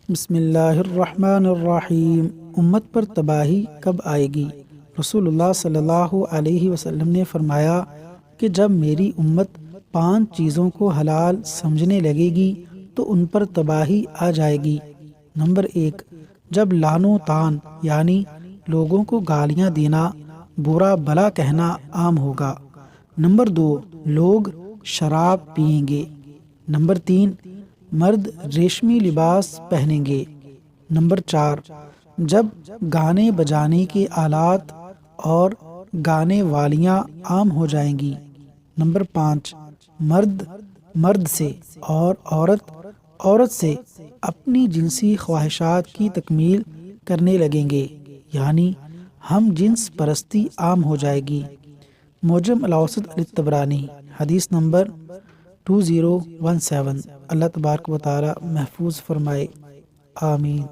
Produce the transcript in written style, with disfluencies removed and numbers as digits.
بسم اللہ الرحمن الرحیم۔ امت پر تباہی کب آئے گی؟ رسول اللہ صلی اللہ علیہ وسلم نے فرمایا کہ جب میری امت 5 چیزوں کو حلال سمجھنے لگے گی تو ان پر تباہی آ جائے گی۔ نمبر 1، جب لعن و طعن یعنی لوگوں کو گالیاں دینا، برا بھلا کہنا عام ہوگا۔ نمبر 2، لوگ شراب پئیں گے۔ نمبر 3، مرد ریشمی لباس پہنیں گے۔ نمبر 4، جب گانے بجانے کے آلات اور گانے والیاں عام ہو جائیں گی۔ نمبر 5، مرد مرد سے اور عورت سے اپنی جنسی خواہشات کی تکمیل کرنے لگیں گے، یعنی ہم جنس پرستی عام ہو جائے گی۔ معجم الاوسط الطبرانی، حدیث نمبر 2017۔ اللہ تبارک و تعالی محفوظ فرمائے، آمین۔